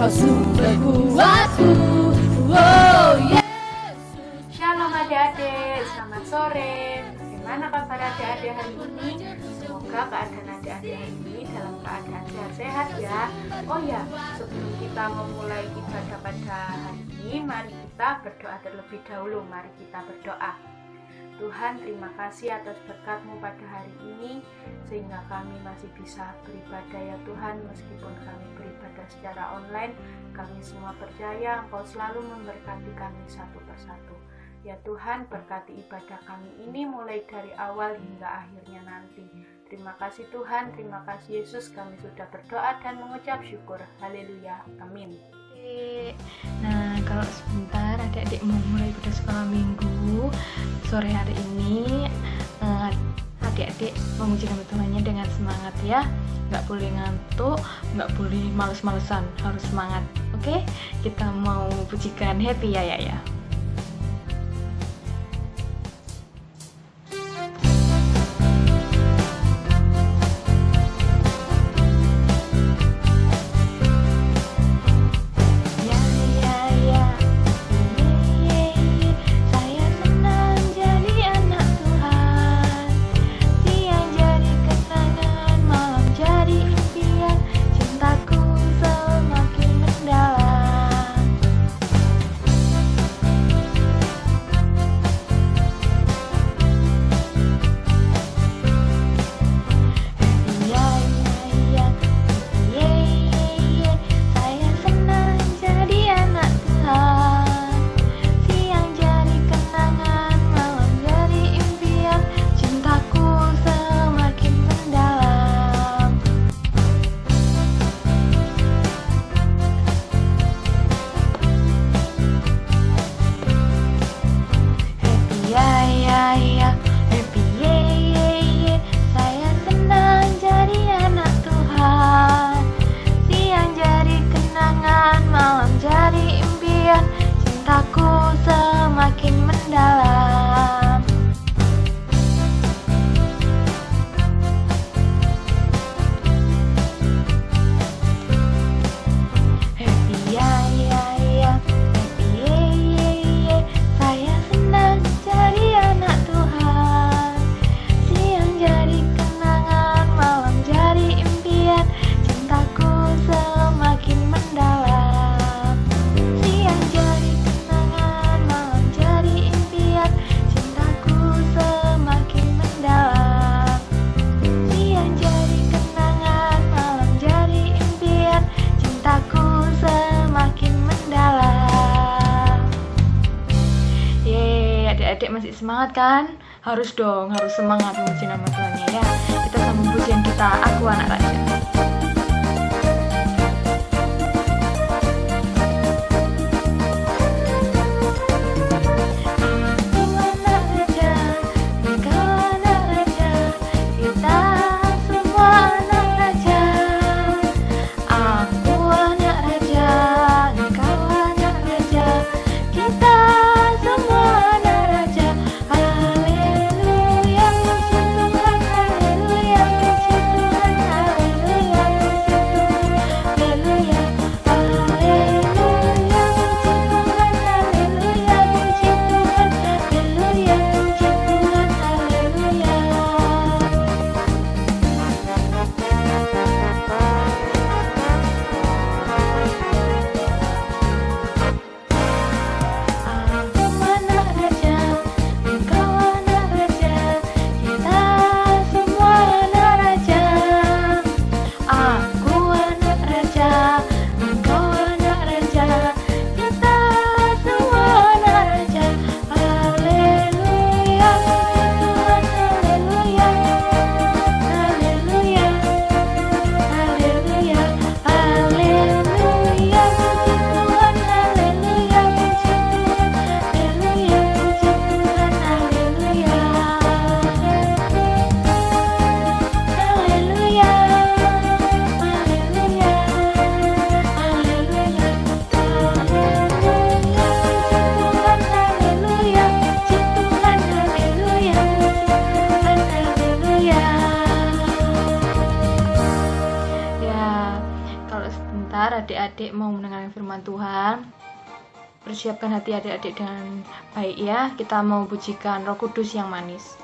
sumber kuatku. Oh yeah. Shalom adik-adik, selamat sore. Bagaimana kabar adik-adik hari ini? Semoga keadaan adik-adik hari ini dalam keadaan sehat-sehat ya. Oh ya, sebelum kita memulai ibadah pada hari ini, mari kita berdoa terlebih dahulu. Mari kita berdoa. Tuhan, terima kasih atas berkat-Mu pada hari ini, sehingga kami masih bisa beribadah ya Tuhan. Meskipun kami beribadah secara online, kami semua percaya Engkau selalu memberkati kami satu persatu. Ya Tuhan, berkati ibadah kami ini mulai dari awal hingga akhirnya nanti. Terima kasih Tuhan, terima kasih Yesus, kami sudah berdoa dan mengucap syukur. Haleluya, amin. Nah, kalau sebentar adik-adik mau mulai ibadah sekolah minggu sore hari ini, adik-adik memuji nama Tuhannya dengan semangat ya. Nggak boleh ngantuk, nggak boleh males-malesan, harus semangat. Oke, kita mau pujikan happy ya. Adik masih semangat kan? Harus dong, harus semangat memuji nama Tuhannya ya. Kita sambung pujian kita, Aku Anak Raja. Haleluya, sebentar adik-adik mau mendengarkan firman Tuhan, persiapkan hati adik-adik dengan baik ya. Kita mau pujikan Roh Kudus yang manis.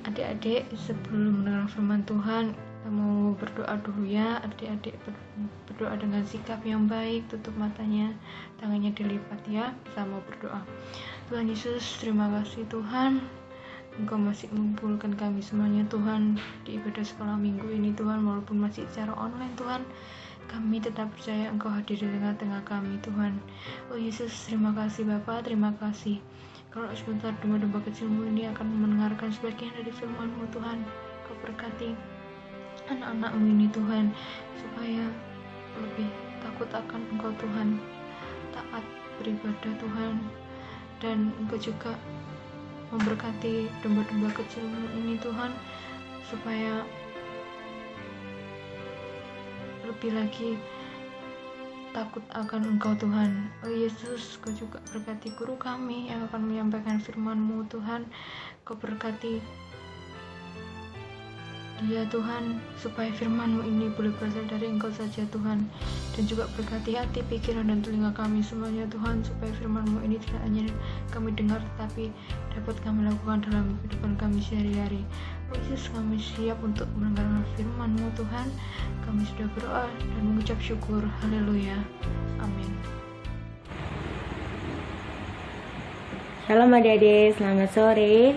Adik-adik, sebelum mendengar firman Tuhan, kita mau berdoa dulu ya. Adik-adik berdoa dengan sikap yang baik, tutup matanya, tangannya dilipat ya. Kita mau berdoa. Tuhan Yesus, terima kasih Tuhan, Engkau masih mengumpulkan kami semuanya Tuhan di ibadah sekolah minggu ini Tuhan, walaupun masih secara online Tuhan. Kami tetap percaya Engkau hadir di tengah-tengah kami Tuhan. Oh Yesus, terima kasih Bapa, terima kasih. Kalau sebentar domba-domba kecilmu ini akan mendengarkan sebagian dari firman-Mu Tuhan, Kau berkati anak-anak-Mu ini Tuhan, supaya lebih takut akan Engkau Tuhan, taat beribadah Tuhan, dan Engkau juga memberkati domba-domba kecilmu ini Tuhan, supaya lebih lagi takut akan Engkau Tuhan. Oh Yesus, Kau juga berkati guru kami yang akan menyampaikan firman-Mu Tuhan. Kau berkati dia Tuhan, supaya firman-Mu ini boleh berasal dari Engkau saja Tuhan. Dan juga berkati hati, pikiran, dan telinga kami semuanya Tuhan, supaya firman-Mu ini tidak hanya kami dengar, tetapi dapat kami lakukan dalam kehidupan kami sehari-hari. Oh Yesus, kami siap untuk mendengarkan firman-Mu Tuhan. Kami sudah berdoa dan mengucap syukur. Haleluya. Amin. Shalom adik-adik, selamat sore.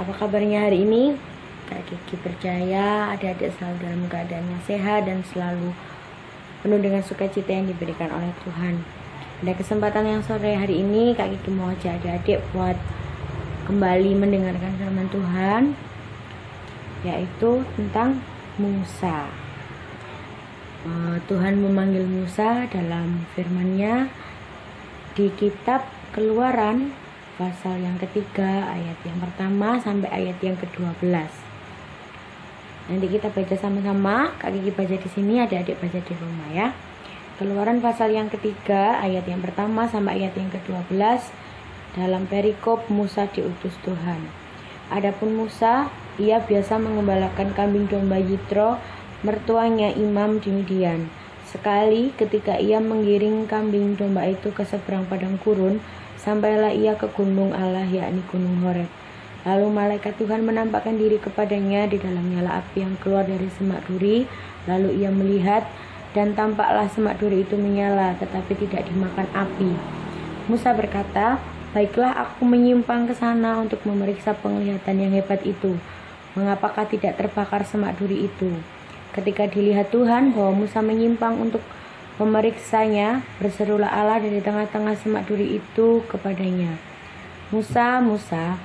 Apa kabarnya hari ini? Kak Kiki percaya adik-adik selalu dalam keadaan yang sehat dan selalu penuh dengan sukacita yang diberikan oleh Tuhan. Pada kesempatan yang sore hari ini, Kak Kiki mau ajak adik-adik buat kembali mendengarkan firman Tuhan, yaitu tentang Musa. Tuhan memanggil Musa dalam firman-Nya di kitab Keluaran pasal yang ketiga, ayat yang pertama sampai ayat yang ke-12. Nanti kita baca sama-sama. Kak Kiki baca di sini, adik-adik baca di rumah ya. Keluaran pasal yang ketiga, ayat yang pertama sampai ayat yang ke-12. Dalam perikop Musa diutus Tuhan. Adapun Musa, ia biasa mengembalakan kambing domba Yitro, mertuanya imam di Midian. Sekali ketika ia menggiring kambing domba itu ke seberang padang gurun, sampailah ia ke gunung Allah, yakni gunung Horeb. Lalu malaikat Tuhan menampakkan diri kepadanya di dalam nyala api yang keluar dari semak duri. Lalu ia melihat, dan tampaklah semak duri itu menyala, tetapi tidak dimakan api. Musa berkata, "Baiklah, aku menyimpang ke sana untuk memeriksa penglihatan yang hebat itu. Mengapakah tidak terbakar semak duri itu?" Ketika dilihat Tuhan bahwa Musa menyimpang untuk memeriksanya, berserulah Allah dari tengah-tengah semak duri itu kepadanya, "Musa, Musa."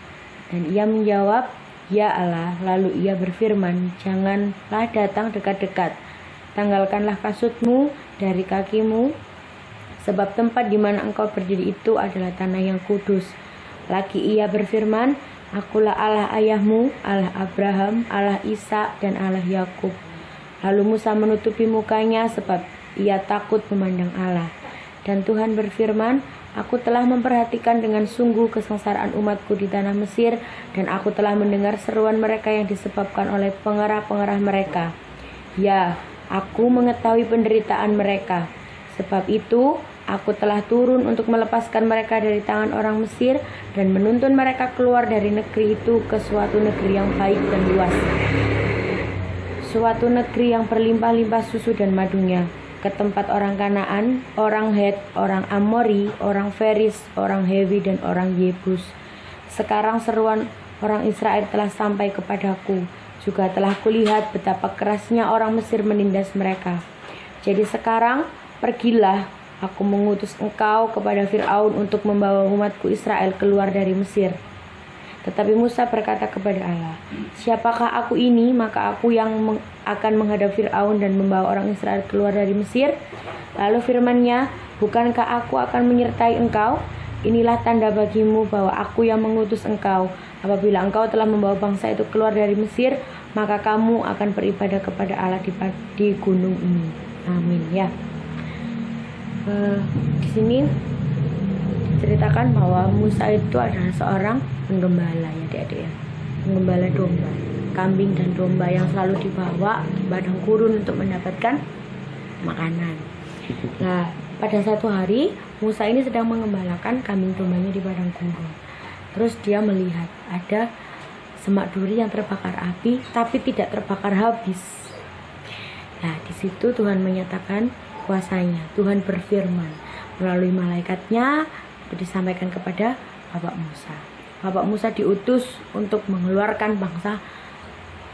Dan ia menjawab, "Ya Allah." Lalu ia berfirman, "Janganlah datang dekat-dekat. Tanggalkanlah kasutmu dari kakimu, sebab tempat di mana engkau berdiri itu adalah tanah yang kudus." Lagi ia berfirman, "Akulah Allah ayahmu, Allah Abraham, Allah Ishak, dan Allah Yakub." Lalu Musa menutupi mukanya sebab ia takut memandang Allah. Dan Tuhan berfirman, "Aku telah memperhatikan dengan sungguh kesengsaraan umatku di tanah Mesir, dan aku telah mendengar seruan mereka yang disebabkan oleh pengarah-pengarah mereka. Ya, aku mengetahui penderitaan mereka. Sebab itu, aku telah turun untuk melepaskan mereka dari tangan orang Mesir dan menuntun mereka keluar dari negeri itu ke suatu negeri yang baik dan luas. Suatu negeri yang berlimpah-limpah susu dan madunya, ke tempat orang Kanaan, orang Het, orang Amori, orang Feris, orang Hewi, dan orang Yebus. Sekarang seruan orang Israel telah sampai kepadaku. Juga telah kulihat betapa kerasnya orang Mesir menindas mereka. Jadi sekarang pergilah, aku mengutus engkau kepada Fir'aun untuk membawa umatku Israel keluar dari Mesir." Tetapi Musa berkata kepada Allah, "Siapakah aku ini, maka aku yang akan menghadap Fir'aun dan membawa orang Israel keluar dari Mesir?" Lalu firman-Nya, "Bukankah aku akan menyertai engkau? Inilah tanda bagimu bahwa aku yang mengutus engkau. Apabila engkau telah membawa bangsa itu keluar dari Mesir, maka kamu akan beribadah kepada Allah di gunung ini." Amin ya. Di sini ceritakan bahwa Musa itu adalah seorang penggembala ya adik-adik ya. Penggembala domba, kambing dan domba yang selalu dibawa di padang gurun untuk mendapatkan makanan. Nah, pada satu hari Musa ini sedang mengembalakan kambing dombanya di padang gurun. Terus dia melihat ada semak duri yang terbakar api tapi tidak terbakar habis. Nah, di situ Tuhan menyatakan kuasanya. Tuhan berfirman melalui malaikatnya, disampaikan kepada Bapak Musa. Bapak Musa diutus untuk mengeluarkan bangsa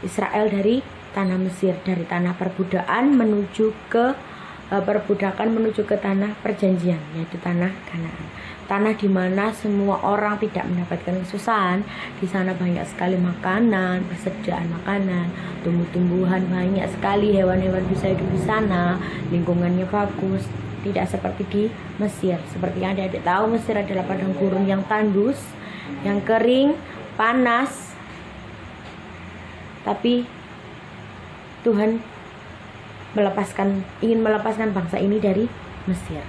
Israel dari tanah Mesir, dari tanah perbudakan menuju ke tanah perjanjian, yaitu tanah Kanaan. Tanah di mana semua orang tidak mendapatkan kesusahan. Di sana banyak sekali makanan, persediaan makanan, tumbuh-tumbuhan banyak sekali, hewan-hewan bisa hidup di sana, lingkungannya bagus. Tidak seperti di Mesir. Seperti yang adik-adik tahu, Mesir adalah padang gurun yang tandus, yang kering, panas. Tapi Tuhan ingin melepaskan bangsa ini dari Mesir.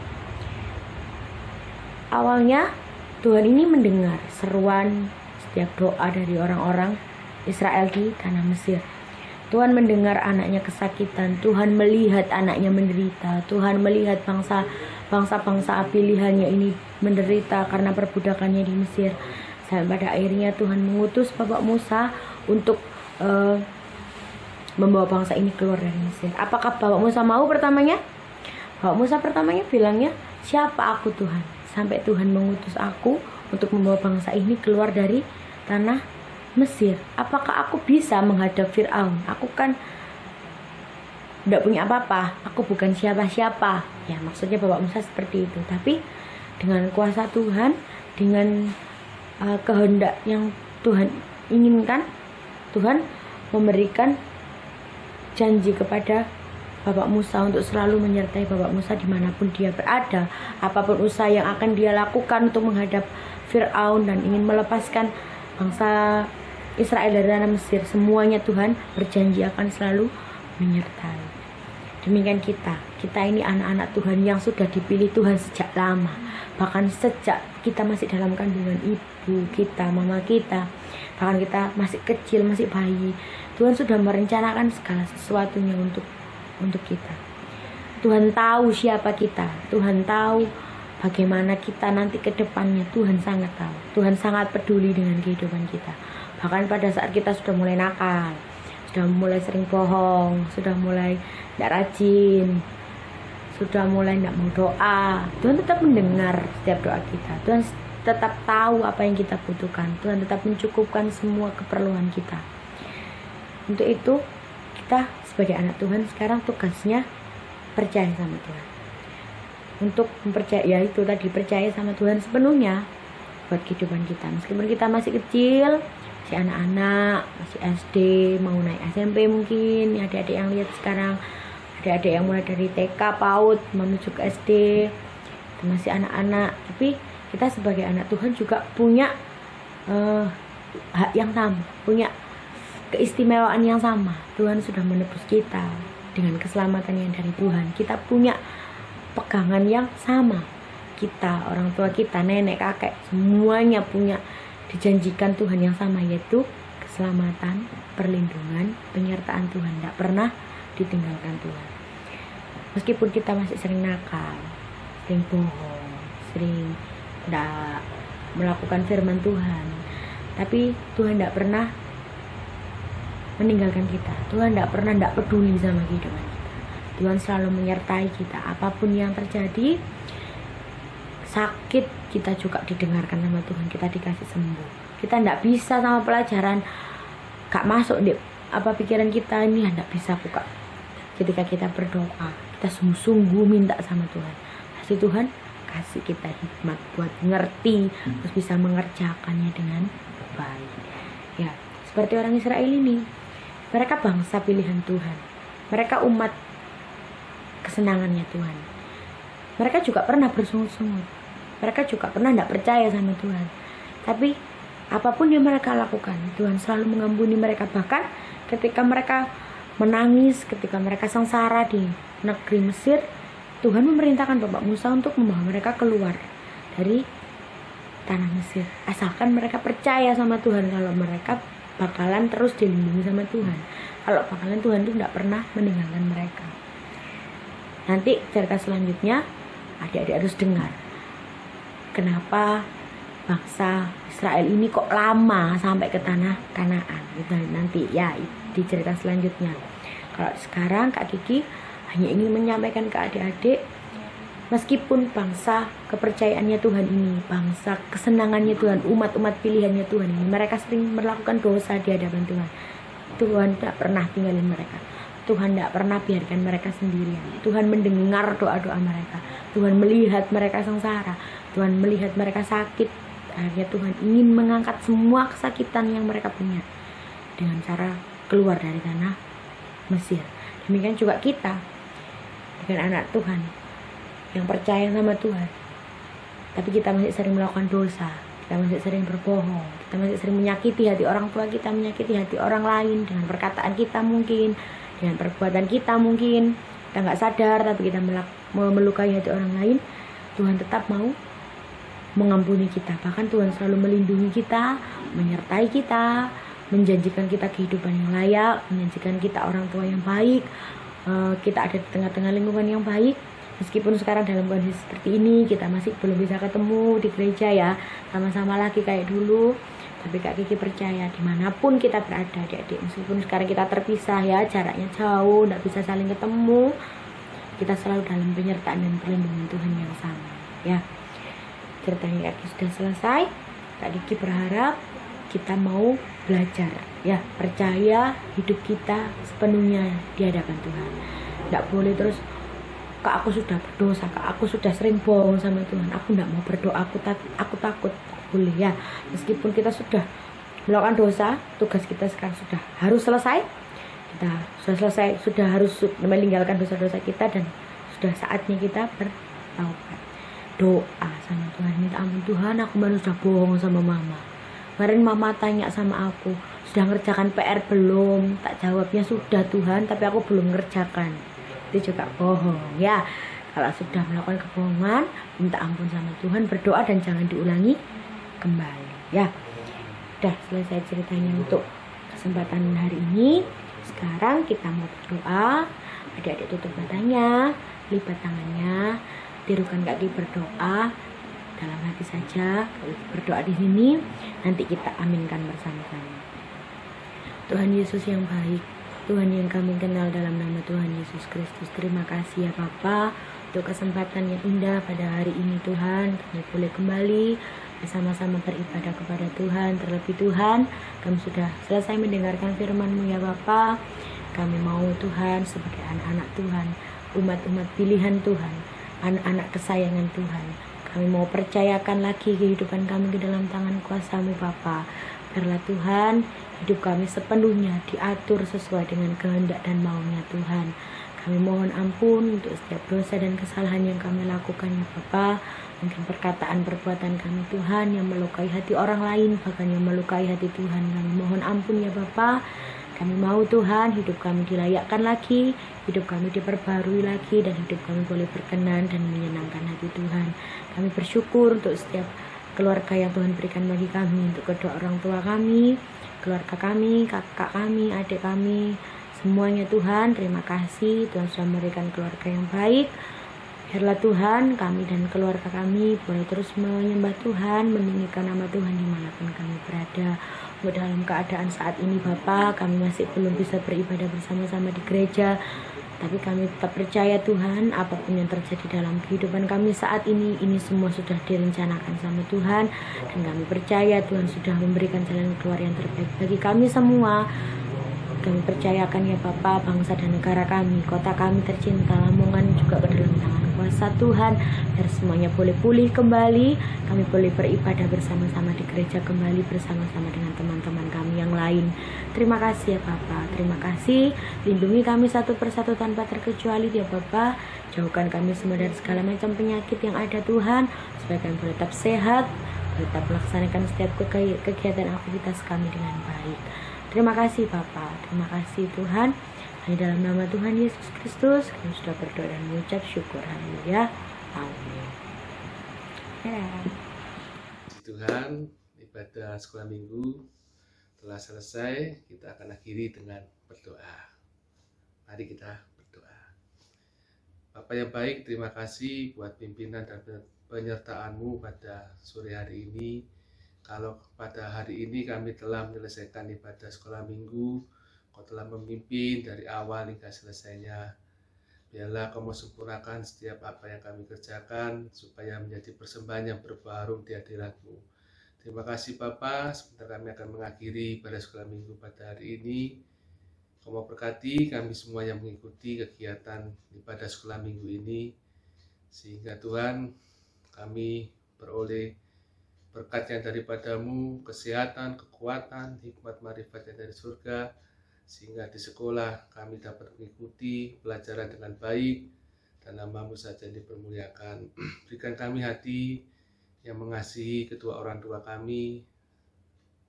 Awalnya Tuhan ini mendengar seruan setiap doa dari orang-orang Israel di tanah Mesir. Tuhan mendengar anaknya kesakitan, Tuhan melihat anaknya menderita, Tuhan melihat bangsa pilihannya ini menderita karena perbudakannya di Mesir. Sampai pada akhirnya Tuhan mengutus Bapak Musa untuk membawa bangsa ini keluar dari Mesir. Apakah Bapak Musa mau pertamanya? Bapak Musa pertamanya bilangnya, siapa aku Tuhan? Sampai Tuhan mengutus aku untuk membawa bangsa ini keluar dari tanah Mesir. Apakah aku bisa menghadap Fir'aun? Aku kan tidak punya apa-apa, aku bukan siapa-siapa. Ya, maksudnya Bapak Musa seperti itu. Tapi dengan kuasa Tuhan, dengan kehendak yang Tuhan inginkan, Tuhan memberikan janji kepada Bapak Musa untuk selalu menyertai Bapak Musa dimanapun dia berada. Apapun usaha yang akan dia lakukan untuk menghadap Fir'aun dan ingin melepaskan bangsa Israel dari tanah Mesir, semuanya Tuhan berjanji akan selalu menyertai. Demikian kita ini anak-anak Tuhan yang sudah dipilih Tuhan sejak lama. Bahkan sejak kita masih dalam kandungan ibu kita, mama kita, bahkan kita masih kecil, masih bayi, Tuhan sudah merencanakan segala sesuatunya untuk kita. Tuhan tahu siapa kita, Tuhan tahu bagaimana kita nanti ke depannya. Tuhan sangat tahu, Tuhan sangat peduli dengan kehidupan kita. Bahkan pada saat kita sudah mulai nakal, sudah mulai sering bohong, sudah mulai tidak rajin, sudah mulai tidak mau doa, Tuhan tetap mendengar setiap doa kita. Tuhan tetap tahu apa yang kita butuhkan. Tuhan tetap mencukupkan semua keperluan kita. Untuk itu kita sebagai anak Tuhan sekarang tugasnya percaya sama Tuhan. Untuk mempercayai itu tadi, percaya sama Tuhan sepenuhnya buat kehidupan kita. Meskipun kita masih kecil, masih anak-anak, masih SD, mau naik SMP mungkin, adik-adik yang lihat sekarang, adik-adik yang mulai dari TK, PAUD menuju ke SD, itu masih anak-anak. Tapi kita sebagai anak Tuhan juga punya hak yang sama, punya keistimewaan yang sama. Tuhan sudah menebus kita dengan keselamatan yang dari Tuhan. Kita punya pegangan yang sama. Kita, orang tua kita, nenek, kakek, semuanya punya dijanjikan Tuhan yang sama, yaitu keselamatan, perlindungan, penyertaan Tuhan. Tidak pernah ditinggalkan Tuhan. Meskipun kita masih sering nakal, sering bohong, sering tidak melakukan firman Tuhan, tapi Tuhan tidak pernah meninggalkan kita. Tuhan tidak pernah tidak peduli sama kehidupan kita. Tuhan selalu menyertai kita. Apapun yang terjadi, sakit kita juga didengarkan sama Tuhan, kita dikasih sembuh. Kita tidak bisa sama pelajaran gak masuk di pikiran kita ini, tidak bisa buka. Ketika kita berdoa, kita sungguh-sungguh minta sama Tuhan, kasih Tuhan, kasih kita hikmat buat ngerti, terus bisa mengerjakannya dengan baik. Ya, seperti orang Israel ini, mereka bangsa pilihan Tuhan, mereka umat kesenangannya Tuhan. Mereka juga pernah bersungut-sungut, mereka juga pernah tidak percaya sama Tuhan. Tapi apapun yang mereka lakukan, Tuhan selalu mengampuni mereka. Bahkan ketika mereka menangis, ketika mereka sengsara di negeri Mesir, Tuhan memerintahkan Bapak Musa untuk membawa mereka keluar dari tanah Mesir. Asalkan mereka percaya sama Tuhan kalau mereka bakalan terus dilindungi sama Tuhan. Kalau bakalan Tuhan itu tidak pernah meninggalkan mereka. Nanti cerita selanjutnya adik-adik harus dengar. Kenapa bangsa Israel ini kok lama sampai ke tanah Kanaan? Itu nanti ya di cerita selanjutnya. Kalau sekarang Kak Kiki hanya ingin menyampaikan ke adik-adik, meskipun bangsa kepercayaannya Tuhan ini, bangsa kesenangannya Tuhan, umat-umat pilihannya Tuhan ini, mereka sering melakukan dosa di hadapan Tuhan. Tuhan tidak pernah tinggalin mereka. Tuhan tidak pernah biarkan mereka sendirian. Tuhan mendengar doa-doa mereka. Tuhan melihat mereka sengsara. Tuhan melihat mereka sakit. Akhirnya Tuhan ingin mengangkat semua kesakitan yang mereka punya dengan cara keluar dari tanah Mesir. Demikian juga kita dengan anak Tuhan yang percaya sama Tuhan, tapi kita masih sering melakukan dosa, kita masih sering berbohong, kita masih sering menyakiti hati orang tua kita, menyakiti hati orang lain dengan perkataan kita mungkin, dengan perbuatan kita mungkin. kita nggak sadar tapi kita melukai hati orang lain, Tuhan tetap mau mengampuni kita. Bahkan Tuhan selalu melindungi kita, menyertai kita, menjanjikan kita kehidupan yang layak, menjanjikan kita orang tua yang baik, kita ada di tengah-tengah lingkungan yang baik. Meskipun sekarang dalam kondisi seperti ini kita masih belum bisa ketemu di gereja ya, sama-sama lagi kayak dulu, tapi Kak Kiki percaya dimanapun kita berada adik-adik, meskipun sekarang kita terpisah ya, jaraknya jauh, tidak bisa saling ketemu, kita selalu dalam penyertaan dan perlindungan Tuhan yang sama ya. Ceritanya Kak Kiki sudah selesai. Kak Kiki berharap kita mau belajar ya, percaya hidup kita sepenuhnya di hadapan Tuhan. Tidak boleh terus, Kak aku sudah berdosa, Kak aku sudah sering bohong sama Tuhan, aku tidak mau berdoa, aku takut. Boleh ya, meskipun kita sudah melakukan dosa, tugas kita sekarang sudah harus selesai. Kita sudah selesai, sudah harus meninggalkan dosa-dosa kita, dan sudah saatnya kita bertaubat. Doa sama Tuhan, minta ampun, Tuhan aku baru sudah bohong sama mama. Kemarin mama tanya sama aku, sudah ngerjakan PR belum? Tak jawabnya sudah Tuhan, tapi aku belum ngerjakan. Itu juga bohong ya. Kalau sudah melakukan kebohongan, minta ampun sama Tuhan, berdoa dan jangan diulangi kembali ya. Udah selesai ceritanya untuk kesempatan hari ini. Sekarang kita mau berdoa. Adik-adik tutup matanya, lipat tangannya, tirukan kaki berdoa dalam hati saja. Berdoa di sini, nanti kita aminkan bersama-sama. Tuhan Yesus yang baik, Tuhan yang kami kenal dalam nama Tuhan Yesus Kristus, terima kasih ya Bapa untuk kesempatan yang indah pada hari ini Tuhan. Kami boleh kembali bersama-sama beribadah kepada Tuhan. Terlebih Tuhan, kami sudah selesai mendengarkan firman-Mu ya Bapa. Kami mau Tuhan sebagai anak-anak Tuhan, umat-umat pilihan Tuhan, anak-anak kesayangan Tuhan, kami mau percayakan lagi kehidupan kami ke dalam tangan kuasa-Mu Bapa. Biarlah Tuhan, hidup kami sepenuhnya diatur sesuai dengan kehendak dan maunya Tuhan. Kami mohon ampun untuk setiap dosa dan kesalahan yang kami lakukan ya Bapa. Mungkin perkataan perbuatan kami Tuhan yang melukai hati orang lain, bahkan yang melukai hati Tuhan. Kami mohon ampun ya Bapa. Kami mau Tuhan hidup kami dilayakkan lagi, hidup kami diperbarui lagi, dan hidup kami boleh berkenan dan menyenangkan hati Tuhan. Kami bersyukur untuk setiap keluarga yang Tuhan berikan bagi kami, untuk kedua orang tua kami, keluarga kami, kakak kami, adik kami, semuanya Tuhan. Terima kasih Tuhan sudah memberikan keluarga yang baik. Biarlah Tuhan, kami dan keluarga kami boleh terus menyembah Tuhan, meninggikan nama Tuhan dimanapun kami berada. Dalam keadaan saat ini Bapa, kami masih belum bisa beribadah bersama-sama di gereja, tapi kami tetap percaya Tuhan, apapun yang terjadi dalam kehidupan kami saat ini semua sudah direncanakan sama Tuhan. Dan kami percaya Tuhan sudah memberikan jalan keluar yang terbaik bagi kami semua. Kami percayakan ya Bapa, bangsa dan negara kami, kota kami tercinta Lamongan juga ke dalam tangan kuasa Tuhan. Biar semuanya boleh pulih kembali, kami boleh beribadah bersama-sama di gereja kembali bersama-sama dengan teman-teman kami yang lain. Terima kasih ya Bapa, terima kasih. Lindungi kami satu persatu tanpa terkecuali ya Bapa. Jauhkan kami semua dari segala macam penyakit yang ada Tuhan, supaya kami boleh tetap sehat, tetap melaksanakan setiap kegiatan aktivitas kami dengan baik. Terima kasih Bapa, terima kasih Tuhan. Hanya dalam nama Tuhan Yesus Kristus kami sudah berdoa dan mengucap syukur. Haleluya. Amin. Ya. Tuhan, ibadah sekolah minggu telah selesai. Kita akan akhiri dengan berdoa. Mari kita berdoa. Bapa yang baik, terima kasih buat pimpinan dan penyertaan-Mu pada sore hari ini. Kalau pada hari ini kami telah menyelesaikan ibadah sekolah minggu, Kau telah memimpin dari awal hingga selesainya. Biarlah Kau sempurnakan setiap apa yang kami kerjakan, supaya menjadi persembahan yang berbaharum di hadirat-Mu. Terima kasih Bapa, sebentar kami akan mengakhiri ibadah sekolah minggu pada hari ini. Kau mau berkati kami semua yang mengikuti kegiatan ibadah sekolah minggu ini, sehingga Tuhan kami beroleh berkat yang daripada-Mu, kesehatan, kekuatan, hikmat, marifat yang dari surga, sehingga di sekolah kami dapat mengikuti pelajaran dengan baik, dan nama-Mu saja dipermuliakan. Berikan kami hati yang mengasihi kedua orang tua kami,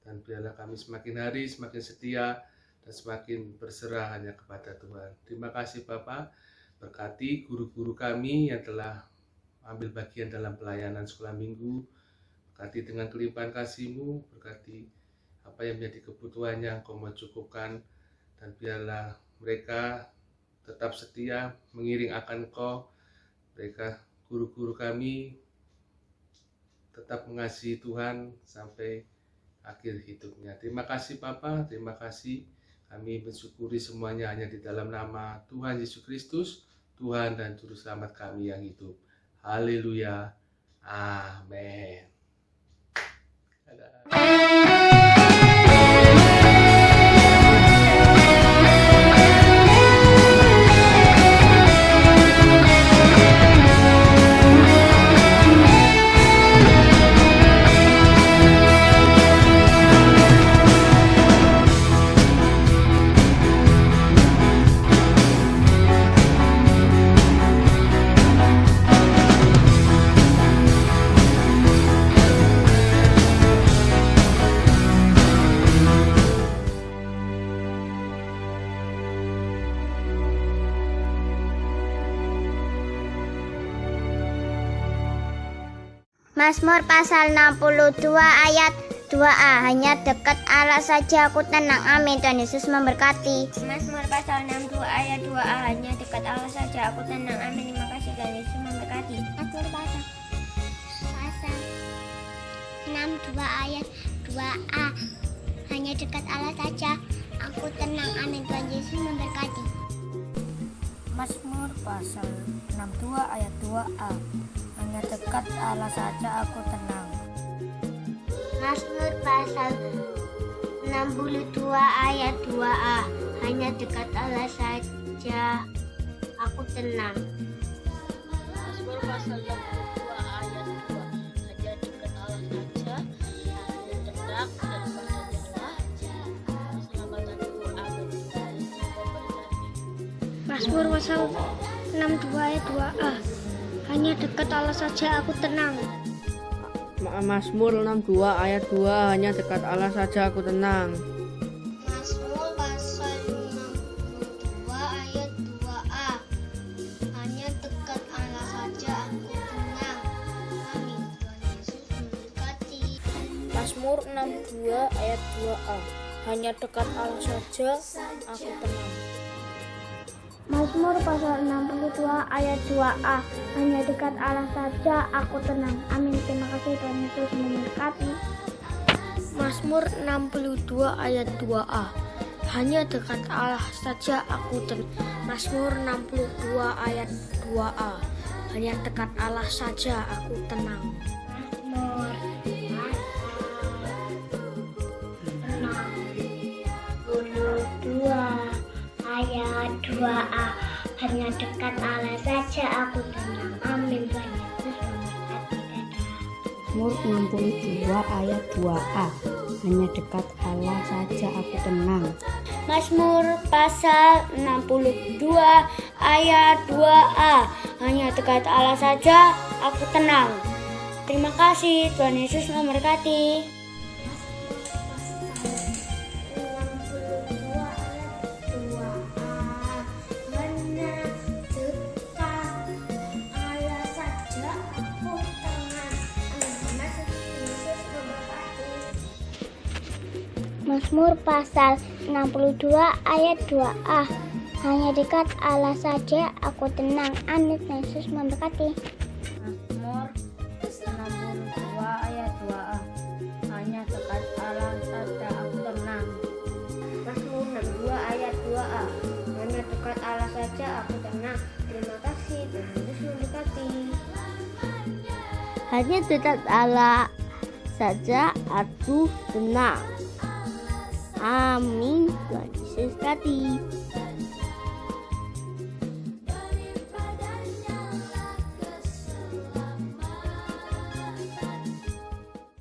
dan biarlah kami semakin hari semakin setia dan semakin berserah hanya kepada Tuhan. Terima kasih Bapa. Berkati guru-guru kami yang telah ambil bagian dalam pelayanan sekolah minggu. Berkati dengan kelimpahan kasih-Mu, berkati apa yang menjadi kebutuhannya Engkau mau cukupkan, dan biarlah mereka tetap setia mengiring akan Engkau. Mereka guru-guru kami tetap mengasihi Tuhan sampai akhir hidupnya. Terima kasih Bapa, terima kasih. Kami bersyukuri semuanya hanya di dalam nama Tuhan Yesus Kristus, Tuhan dan Juru Selamat kami yang hidup. Haleluya. Amin. Mazmur pasal 62 ayat 2a. Hanya dekat Allah saja aku tenang. Amin. Tuhan Yesus memberkati. Mazmur pasal 62 ayat 2a. Hanya dekat Allah saja aku tenang. Amin. Terima kasih. Tuhan Yesus memberkati. Mazmur pasal 62 ayat 2a. Hanya dekat Allah saja aku tenang. Amin. Tuhan Yesus memberkati. Mazmur pasal 62 ayat 2a. Hanya dekat Allah saja aku tenang. Mazmur pasal 62 ayat 2a. Hanya dekat Allah saja aku tenang. Mazmur pasal 62 ayat 2. Hanya dekat Allah saja aku tenang, dan bersejahtera keselamatanku. Amin. Mazmur pasal 62 ayat 2a. Hanya dekat Allah saja aku tenang. Mazmur 62 ayat 2. Hanya dekat Allah saja aku tenang. Mazmur pasal 62 ayat 2a. Hanya dekat Allah saja aku tenang. Amin. Tuhan Yesus memberkati. Mazmur 62 ayat 2a. Hanya dekat Allah saja aku tenang. Mazmur pasal 62 ayat 2a. Hanya dekat Allah saja aku tenang. Amin. Terima kasih. Tuhan Yesus memberkati. Mazmur 62 ayat 2a. Hanya dekat Allah saja aku tenang. Mazmur 62 ayat 2a. Hanya dekat Allah saja aku tenang. Mazmur 62 ayat 2a. Hanya dekat Allah saja aku tenang. Amin. Tuhan Yesus memberkati. Mazmur 62 ayat 2a. Hanya dekat Allah saja aku tenang. Mazmur pasal 62 ayat 2a. Hanya dekat Allah saja aku tenang. Terima kasih. Tuhan Yesus memberkati. Mazmur pasal 62 ayat 2a. Hanya dekat Allah saja aku tenang. Amin. Yesus memberkati. Mazmur 62 ayat 2a. Hanya dekat Allah saja aku tenang. Mazmur 62 ayat 2a. Hanya dekat Allah saja aku tenang. Terima kasih. Tuhan Yesus memberkati. Hanya dekat Allah saja aku tenang. Amin. Tuhan Yesus memberkati.